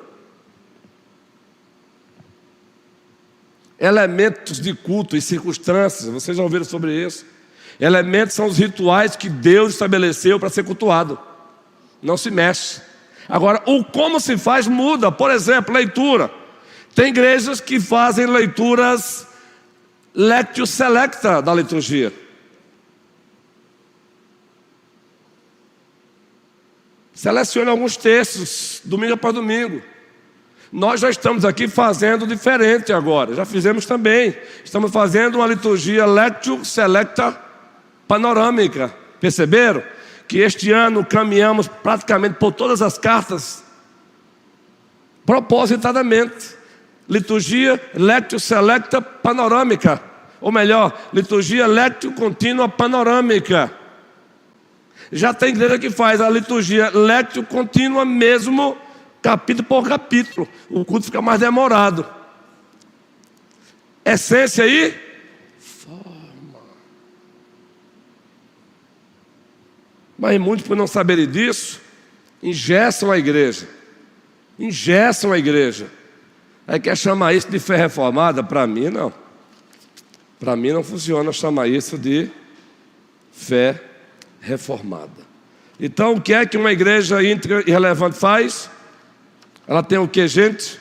Elementos de culto e circunstâncias, vocês já ouviram sobre isso? Elementos são os rituais que Deus estabeleceu para ser cultuado. Não se mexe. Agora, o como se faz muda. Por exemplo, leitura. Tem igrejas que fazem leituras lectio selecta da liturgia. Seleciona alguns textos, domingo após domingo. Nós já estamos aqui fazendo diferente agora. Já fizemos também. Estamos fazendo uma liturgia lectio selecta panorâmica. Perceberam? Que este ano caminhamos praticamente por todas as cartas, propositadamente. Liturgia lectio selecta panorâmica. Ou melhor, liturgia lectio contínua panorâmica. Já tem igreja que faz a liturgia lectio contínua mesmo, capítulo por capítulo. O culto fica mais demorado. Essência e forma. Mas muitos, por não saberem disso, engessam a igreja. Engessam a igreja. Aí quer chamar isso de fé reformada? Para mim não. Para mim não funciona chamar isso de fé reformada. Então o que é que uma igreja íntegra e relevante faz? Ela tem o que, gente?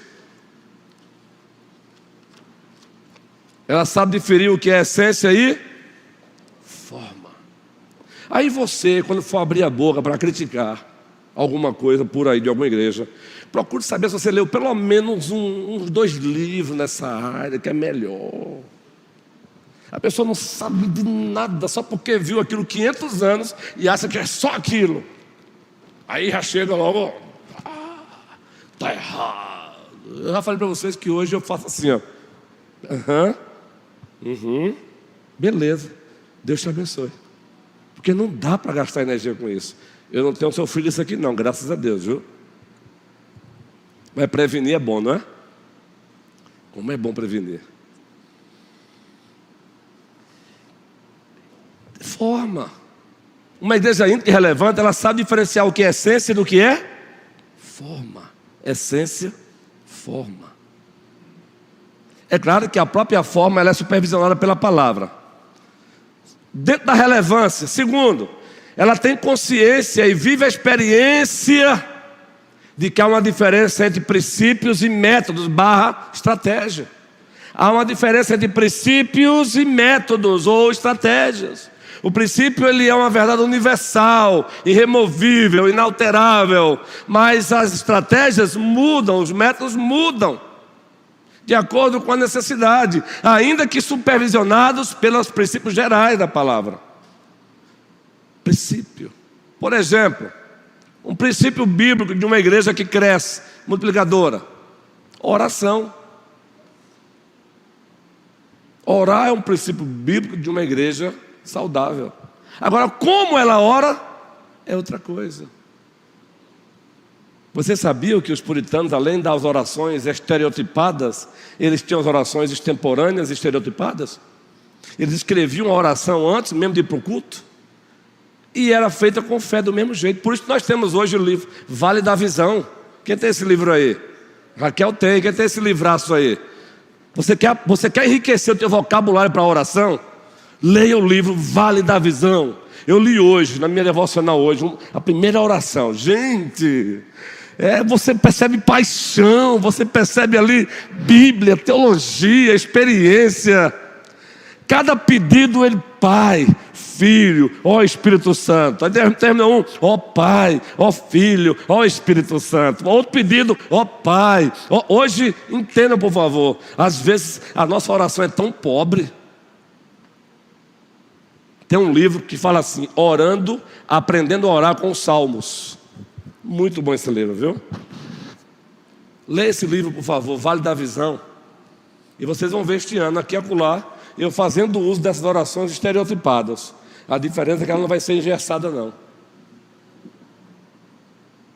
Ela sabe diferir o que é essência e forma. Aí você, quando for abrir a boca para criticar alguma coisa por aí de alguma igreja, procure saber se você leu pelo menos uns 2 livros nessa área, que é melhor. A pessoa não sabe de nada só porque viu aquilo 500 anos e acha que é só aquilo. Aí já chega logo, está errado. Eu já falei para vocês que hoje eu faço assim, ó. Beleza, Deus te abençoe. Porque não dá para gastar energia com isso. Eu não tenho sofrido isso aqui não, graças a Deus, viu? Mas prevenir é bom, não é? Como é bom prevenir. Forma. Uma igreja íntegra e relevante, ela sabe diferenciar o que é essência do que é forma. Essência, forma. É claro que a própria forma ela é supervisionada pela palavra. Dentro da relevância, segundo, ela tem consciência e vive a experiência de que há uma diferença entre princípios e métodos / estratégia. Há uma diferença entre princípios e métodos ou estratégias. O princípio ele é uma verdade universal, irremovível, inalterável, mas as estratégias mudam, os métodos mudam, de acordo com a necessidade, ainda que supervisionados pelos princípios gerais da palavra. Princípio. Por exemplo, um princípio bíblico de uma igreja que cresce, multiplicadora: oração. Orar é um princípio bíblico de uma igreja saudável. Agora, como ela ora é outra coisa. Você sabia que os puritanos, além das orações estereotipadas, eles tinham as orações extemporâneas estereotipadas? Eles escreviam a oração antes mesmo de ir para o culto, e era feita com fé do mesmo jeito. Por isso que nós temos hoje o livro Vale da Visão. Quem tem esse livro aí? Raquel tem. Quem tem esse livraço aí? Você quer enriquecer o teu vocabulário para a oração? Leia o livro Vale da Visão. Eu li hoje, na minha devocional hoje, a primeira oração. Gente, você percebe paixão, você percebe ali Bíblia, teologia, experiência. Cada pedido ele, Pai, Filho, ó Espírito Santo. Aí termina um, ó Pai, ó Filho, ó Espírito Santo. Outro pedido, ó Pai. Hoje, entendam por favor, às vezes a nossa oração é tão pobre. Tem um livro que fala assim: orando, aprendendo a orar com os salmos. Muito bom esse livro, viu? Leia esse livro, por favor, Vale da Visão. E vocês vão ver este ano, aqui e acolá, eu fazendo uso dessas orações estereotipadas. A diferença é que ela não vai ser engessada, não.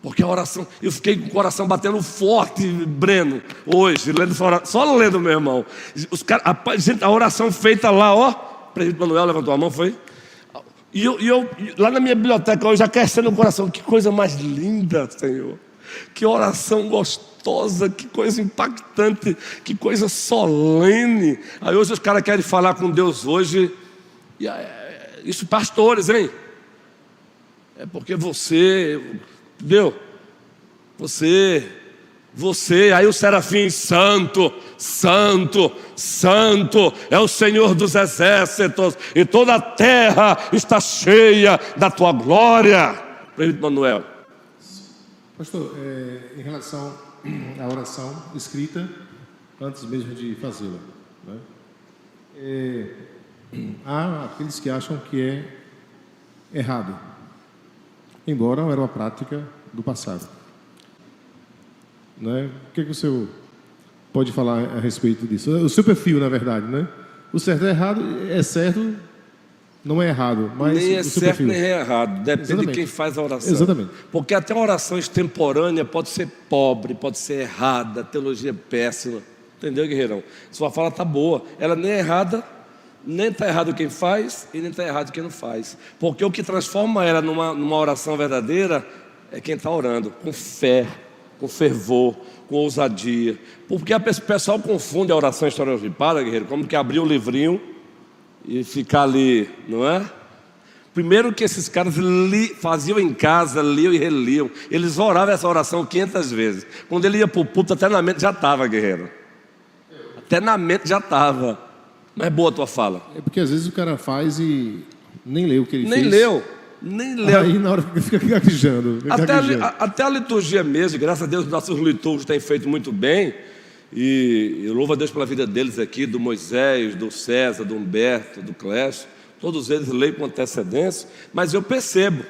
Porque a oração, eu fiquei com o coração batendo forte, Breno, hoje, lendo essa oração, só lendo, meu irmão. A oração feita lá, ó. O presbítero Manuel levantou a mão, foi? Lá na minha biblioteca, eu já aquecendo o coração. Que coisa mais linda, Senhor. Que oração gostosa, que coisa impactante, que coisa solene. Aí hoje os caras querem falar com Deus hoje. Isso pastores, hein? É porque você, entendeu? Você, aí o serafim, santo, santo, santo, é o Senhor dos exércitos, e toda a terra está cheia da tua glória. Presbítero Manuel. Pastor, em relação à oração escrita, antes mesmo de fazê-la, né? Há aqueles que acham que é errado, embora era uma prática do passado. Né? O que o senhor pode falar a respeito disso? O seu perfil, na verdade, né? O certo é errado, é certo, não é errado. Mas nem é o seu certo, perfil. nem é errado. Depende Exatamente. de quem faz a oração. Exatamente. Porque até a oração extemporânea pode ser pobre, pode ser errada, teologia péssima. Entendeu, guerreirão? Sua fala está boa. Ela nem é errada, nem está errado quem faz e nem está errado quem não faz. Porque o que transforma ela numa oração verdadeira é quem está orando, com fé, com fervor, com ousadia. Porque o pessoal confunde a oração estereotipada, guerreiro, como que abrir o livrinho e ficar ali, não é? Primeiro que esses caras faziam em casa, liam e reliam. Eles oravam essa oração 500 vezes. Quando ele ia para o púlpito, até na mente já estava, guerreiro. Até na mente já estava. Mas é boa a tua fala. É porque às vezes o cara faz e nem lê o que ele Nem fez. Nem leu. Aí na hora fica gaguejando. Até a liturgia mesmo, graças a Deus, nossos liturgos têm feito muito bem. E eu louvo a Deus pela vida deles aqui, do Moisés, do César, do Humberto, do Clécio. Todos eles leem com antecedência. Mas eu percebo,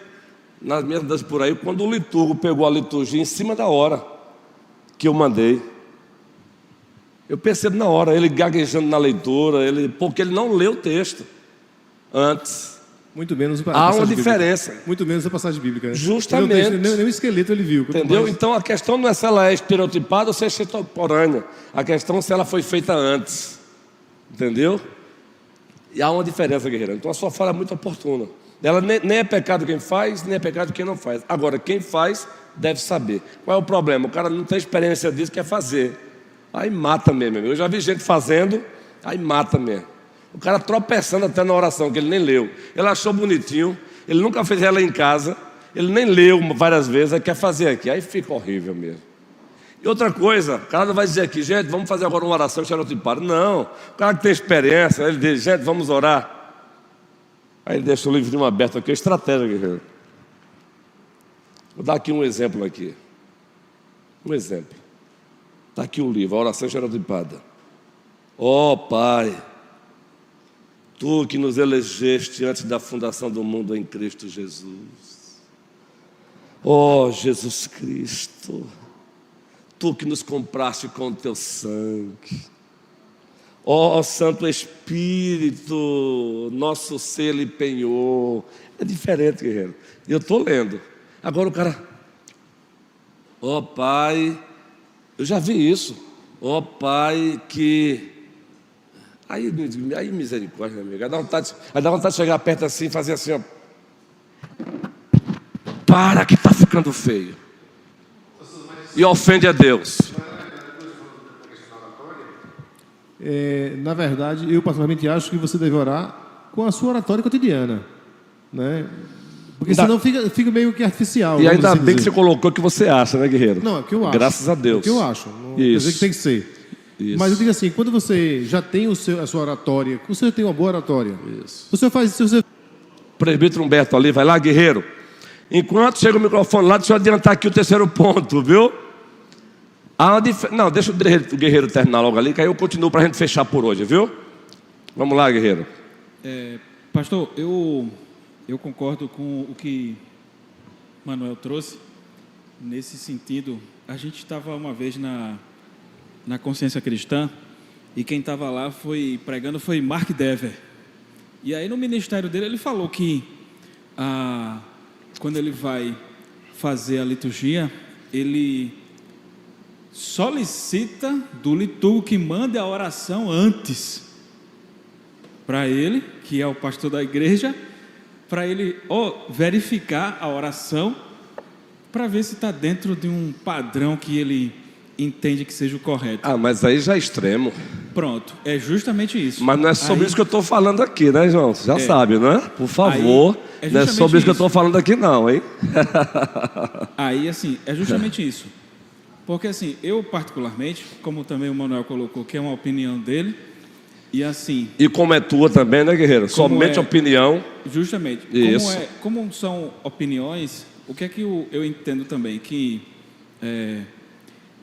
nas minhas andanças por aí, quando o liturgo pegou a liturgia em cima da hora que eu mandei. Eu percebo na hora, ele gaguejando na leitura, porque ele não leu o texto antes. Muito menos a Há uma passagem diferença. bíblica. Muito menos a passagem bíblica. Né? Justamente. Nem o esqueleto ele viu. Entendeu? Mais... Então a questão não é se ela é estereotipada ou se é extemporânea. A questão é se ela foi feita antes. Entendeu? E há uma diferença, guerreiro. Então a sua fala é muito oportuna. Ela nem é pecado quem faz, nem é pecado quem não faz. Agora, quem faz deve saber. Qual é o problema? O cara não tem experiência disso, quer fazer. Aí mata mesmo. Eu já vi gente fazendo, aí mata mesmo. O cara tropeçando até na oração, que ele nem leu. Ele achou bonitinho, ele nunca fez ela em casa, ele nem leu várias vezes, aí quer fazer aqui. Aí fica horrível mesmo. E outra coisa, o cara não vai dizer aqui, gente, vamos fazer agora uma oração estereotipada. Não, o cara que tem experiência, ele diz, gente, vamos orar. Aí ele deixa o livrinho aberto aqui, estratégia, guerreiro. Vou dar aqui um exemplo aqui. Um exemplo. Está aqui o livro, a oração estereotipada. Ó Pai, Tu que nos elegeste antes da fundação do mundo em Cristo Jesus. Ó Jesus Cristo, Tu que nos compraste com o Teu sangue. Ó Santo Espírito, nosso ser Ele penhou. É diferente, guerreiro. E eu estou lendo. Agora o cara, ó Pai, eu já vi isso. Ó Pai que... Aí misericórdia, meu amigo. Aí dá vontade de chegar perto assim e fazer assim, ó. Para que está ficando feio. E ofende a Deus. Na verdade, eu particularmente acho que você deve orar com a sua oratória cotidiana, né? Porque senão fica meio que artificial. E ainda bem que você colocou o que você acha, né, guerreiro? Não, é o que eu acho. Graças a Deus. É o que eu acho. Não quer dizer que tem que ser. Isso. Mas eu digo assim, quando você já tem a sua oratória, quando você tem uma boa oratória, isso. Você faz... Presbítero Humberto ali, vai lá, guerreiro. Enquanto chega o microfone lá, deixa eu adiantar aqui o terceiro ponto, viu? Não, deixa o guerreiro terminar logo ali, que aí eu continuo para a gente fechar por hoje, viu? Vamos lá, guerreiro. Pastor, eu concordo com o que Manuel trouxe. Nesse sentido, a gente estava uma vez na Consciência Cristã e quem estava lá pregando foi Mark Dever. E aí no ministério dele ele falou que quando ele vai fazer a liturgia, ele solicita do liturgo que mande a oração antes para ele, que é o pastor da igreja, para ele verificar a oração, para ver se está dentro de um padrão que ele entende que seja o correto. Ah, mas aí já é extremo. Pronto, é justamente isso. Mas não é sobre isso que eu estou falando aqui, né, João? Você já sabe, não é? Por favor, não é sobre isso que eu estou falando aqui não, hein? Aí, assim, é justamente isso. Porque, assim, eu particularmente, como também o Manuel colocou, que é uma opinião dele, e assim... E como é tua também, né, guerreiro? Somente opinião. Justamente. Isso. Como são opiniões, o que é que eu entendo também? Que,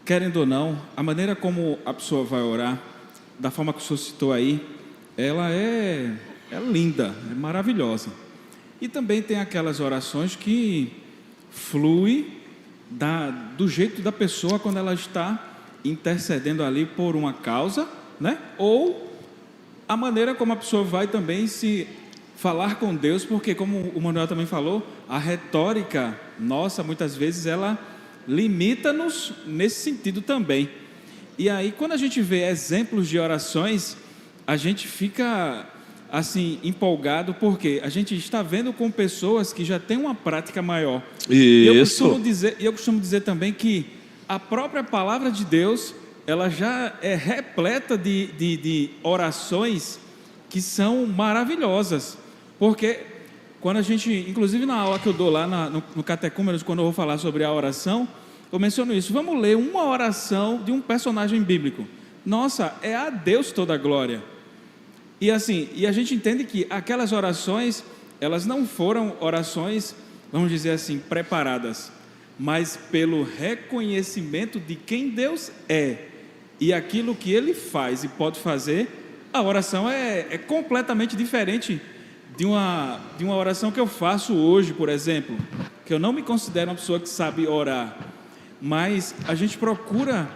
querendo ou não, a maneira como a pessoa vai orar, da forma que o senhor citou aí, ela é linda, é maravilhosa. E também tem aquelas orações que fluem do jeito da pessoa quando ela está intercedendo ali por uma causa, né? Ou a maneira como a pessoa vai também se falar com Deus, porque como o Manuel também falou, a retórica nossa, muitas vezes, ela limita-nos nesse sentido também. E aí, quando a gente vê exemplos de orações, a gente fica assim empolgado, porque a gente está vendo com pessoas que já têm uma prática maior. Isso. E eu costumo dizer também que a própria palavra de Deus, ela já é repleta de orações que são maravilhosas. Porque quando a gente, inclusive na aula que eu dou lá no Catecúmenos, quando eu vou falar sobre a oração, eu menciono isso. Vamos ler uma oração de um personagem bíblico. Nossa, é a Deus toda a glória. E assim, e a gente entende que aquelas orações, elas não foram orações, vamos dizer assim, preparadas, mas pelo reconhecimento de quem Deus é e aquilo que Ele faz e pode fazer. A oração é completamente diferente de uma oração que eu faço hoje, por exemplo, que eu não me considero uma pessoa que sabe orar, mas a gente procura,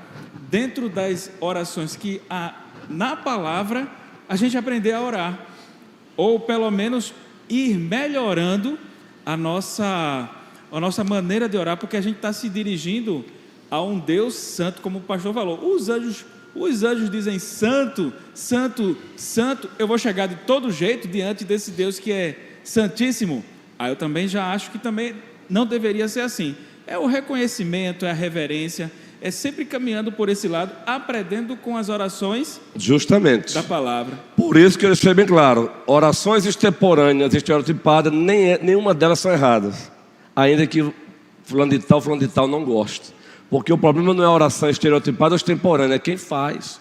dentro das orações que há na palavra, a gente aprender a orar, ou pelo menos ir melhorando a nossa maneira de orar, porque a gente está se dirigindo a um Deus santo, como o pastor falou. Os anjos dizem santo, santo, santo. Eu vou chegar de todo jeito diante desse Deus que é santíssimo. Aí eu também já acho que também não deveria ser assim. É o reconhecimento, é a reverência, é sempre caminhando por esse lado, aprendendo com as orações justamente da palavra. Por isso que eu deixei bem claro, orações extemporâneas, estereotipadas, nenhuma delas são erradas, ainda que fulano de tal não goste, porque o problema não é a oração estereotipada ou extemporânea, é quem faz.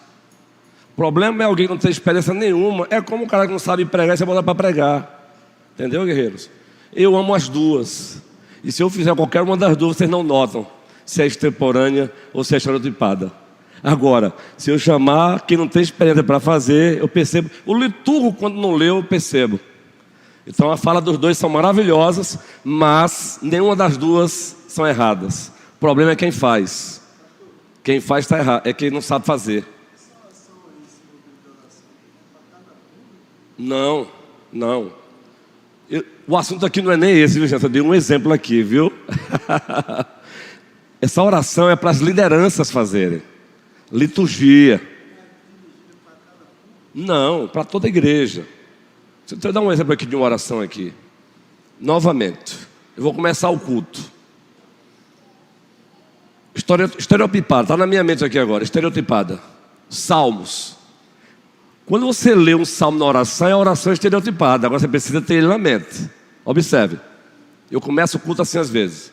O problema é alguém que não tem experiência nenhuma. É como o cara que não sabe pregar e você bota para pregar. Entendeu, guerreiros? Eu amo as duas, e se eu fizer qualquer uma das duas, vocês não notam se é extemporânea ou se é estereotipada. Agora, se eu chamar quem não tem experiência para fazer, eu percebo. O liturgo, quando não leu, eu percebo. Então a fala dos dois são maravilhosas, mas nenhuma das duas são erradas. O problema é quem faz. Quem faz está errado, é quem não sabe fazer. Não. O assunto aqui não é nem esse, viu, gente? Eu dei um exemplo aqui, viu? Essa oração é para as lideranças fazerem. Liturgia. Não, para toda a igreja. Deixa eu dar um exemplo aqui de uma oração aqui. Novamente, eu vou começar o culto. Estereotipada, está na minha mente aqui agora. Estereotipada. Salmos. Quando você lê um salmo na oração, é a oração estereotipada. Agora você precisa ter ele na mente. Observe. Eu começo o culto assim às vezes.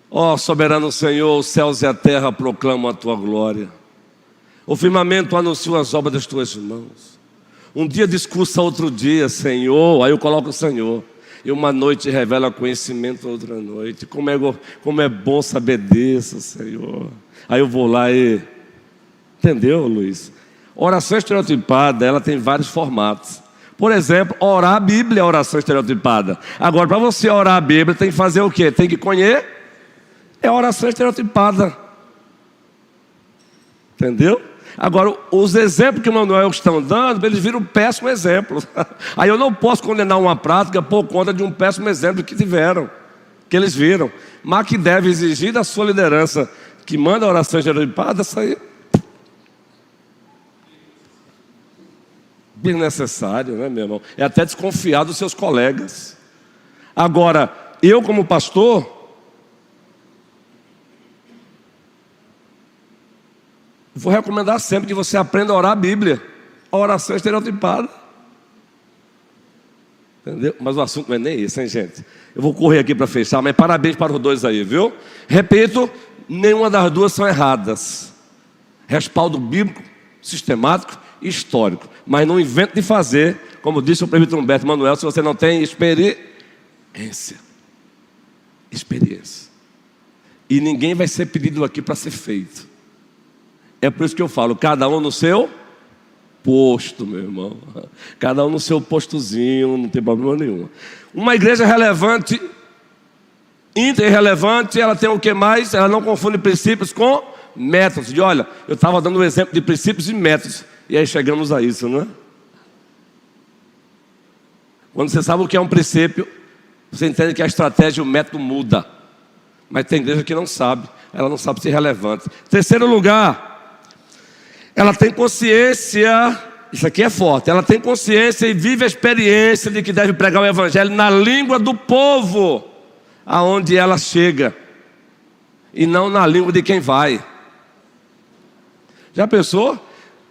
Ó soberano Senhor, os céus e a terra proclamam a tua glória. O firmamento anuncia as obras das tuas mãos. Um dia discursa outro dia, Senhor. Aí eu coloco o Senhor. E uma noite revela conhecimento outra noite. Como é bom saber disso, Senhor. Aí eu vou lá e... Entendeu, Luiz? Oração estereotipada, ela tem vários formatos. Por exemplo, orar a Bíblia é oração estereotipada. Agora, para você orar a Bíblia, tem que fazer o quê? Tem que conhecer. É oração estereotipada. Entendeu? Agora, os exemplos que o Manuel estão dando, eles viram péssimo exemplo. Aí eu não posso condenar uma prática por conta de um péssimo exemplo que tiveram, que eles viram. Mas que deve exigir da sua liderança, que manda a oração estereotipada, isso aí. desnecessário, né, meu irmão? É até desconfiar dos seus colegas. Agora, eu como pastor, vou recomendar sempre que você aprenda a orar a Bíblia. A oração é estereotipada. Entendeu? Mas o assunto não é nem esse, hein, gente? Eu vou correr aqui para fechar, mas parabéns para os dois aí, viu? Repito, nenhuma das duas são erradas. Respaldo bíblico, sistemático e histórico. Mas não invente de fazer, como disse o presbítero Humberto Manuel, se você não tem experiência. E ninguém vai ser pedido aqui para ser feito. É por isso que eu falo, cada um no seu posto, meu irmão. Cada um no seu postozinho, não tem problema nenhum. Uma igreja relevante, irrelevante, ela tem o que mais? Ela não confunde princípios com métodos. E olha, eu estava dando um exemplo de princípios e métodos. E aí chegamos a isso, não é? Quando você sabe o que é um princípio, você entende que a estratégia e o método muda. Mas tem igreja que não sabe. Ela não sabe ser relevante. Terceiro lugar, ela tem consciência, isso aqui é forte, ela tem consciência e vive a experiência de que deve pregar o evangelho na língua do povo aonde ela chega, e não na língua de quem vai. Já pensou?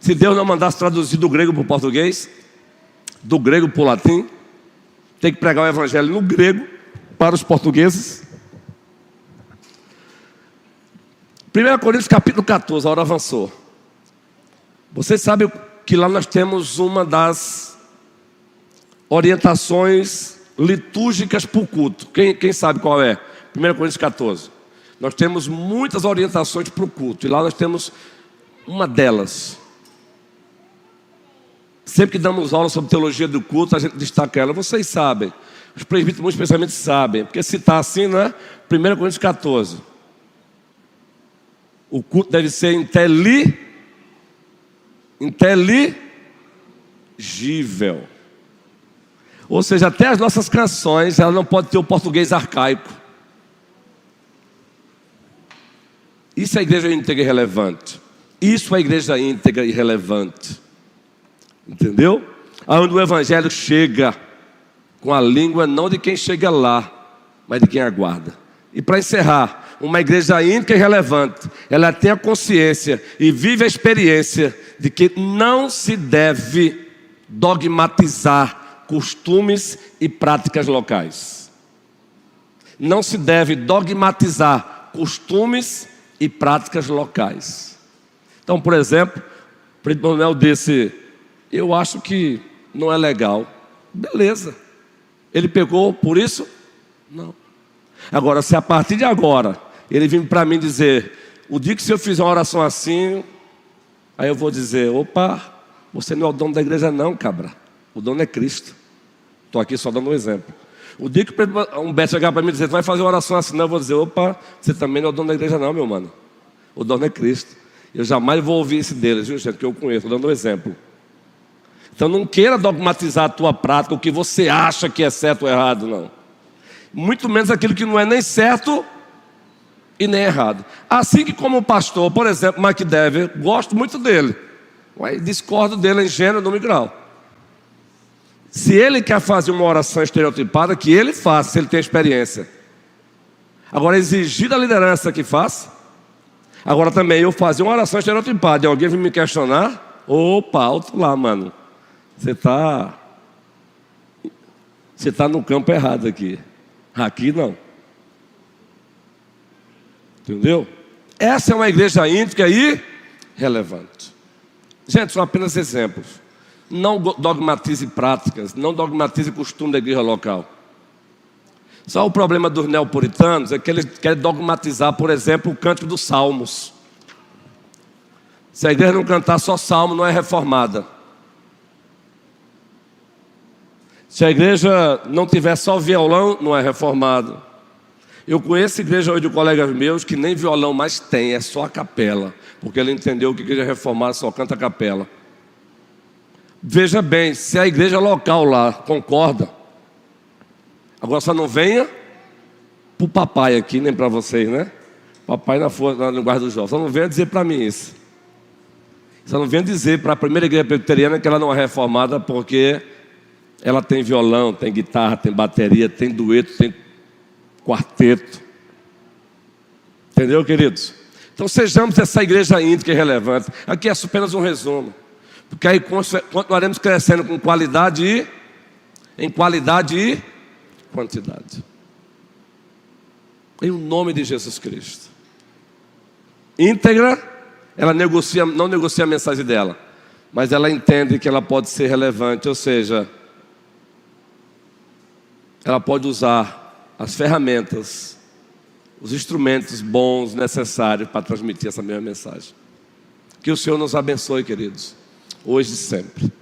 Se Deus não mandasse traduzir do grego para o português, do grego para o latim, tem que pregar o evangelho no grego para os portugueses. 1 Coríntios capítulo 14, a hora avançou. Vocês sabem que lá nós temos uma das orientações litúrgicas para o culto. Quem sabe qual é? 1 Coríntios 14. Nós temos muitas orientações para o culto. E lá nós temos uma delas. Sempre que damos aula sobre teologia do culto, a gente destaca ela. Vocês sabem. Os presbíteros muito especialmente sabem. Porque se está assim, não é? 1 Coríntios 14. O culto deve ser inteligível. Ou seja, até as nossas canções, ela não pode ter o português arcaico. Isso é a igreja íntegra e relevante. Isso é a igreja íntegra e relevante. Entendeu? Aonde o evangelho chega com a língua não de quem chega lá, mas de quem aguarda. E para encerrar, uma igreja íntegra e relevante, ela tem a consciência e vive a experiência de que não se deve dogmatizar costumes e práticas locais. Não se deve dogmatizar costumes e práticas locais. Então, por exemplo, o presidente Manuel disse: eu acho que não é legal. Beleza. Ele pegou por isso? Não. Agora, se a partir de agora ele vir para mim dizer: o dia que se eu fizer uma oração assim, aí eu vou dizer: opa, você não é o dono da igreja não, cabra. O dono é Cristo. Estou aqui só dando um exemplo. O dia que um Beto chegar para mim e dizer: vai fazer uma oração assim, não, eu vou dizer: opa, você também não é o dono da igreja não, meu mano. O dono é Cristo. Eu jamais vou ouvir esse deles, viu, gente, que eu conheço. Estou dando um exemplo. Então não queira dogmatizar a tua prática, o que você acha que é certo ou errado, não. Muito menos aquilo que não é nem certo e nem errado. Assim que como pastor, por exemplo, Mike Dever, gosto muito dele, mas discordo dele em gênero, número e grau. Se ele quer fazer uma oração estereotipada, que ele faça, se ele tem experiência. Agora, exigir da liderança que faça. Agora também, eu fazer uma oração estereotipada e alguém vir me questionar, opa, alto lá, mano. Você está no campo errado aqui. Aqui não. Entendeu? Essa é uma igreja íntegra e relevante. Gente, são apenas exemplos. Não dogmatize práticas, não dogmatize costume da igreja local. Só o problema dos neopuritanos é que eles querem dogmatizar, por exemplo, o cântico dos salmos. Se a igreja não cantar só salmo, não é reformada. Se a igreja não tiver só violão, não é reformada. Eu conheço igreja hoje de colegas meus que nem violão mais tem, é só a capela. Porque ele entendeu que a igreja reformada só canta a capela. Veja bem, se a igreja local lá concorda, agora só não venha para o papai aqui, nem para vocês, né? Papai na linguagem dos jovens, só não venha dizer para mim isso. Você não venha dizer para a primeira igreja presbiteriana que ela não é reformada porque ela tem violão, tem guitarra, tem bateria, tem dueto, tem quarteto. Entendeu, queridos? Então sejamos essa igreja íntegra e relevante. Aqui é apenas um resumo. Porque aí continuaremos crescendo com qualidade em qualidade e quantidade. Em o nome de Jesus Cristo. Íntegra, ela não negocia a mensagem dela, mas ela entende que ela pode ser relevante, ou seja, ela pode usar as ferramentas, os instrumentos bons, necessários para transmitir essa mesma mensagem. Que o Senhor nos abençoe, queridos, hoje e sempre.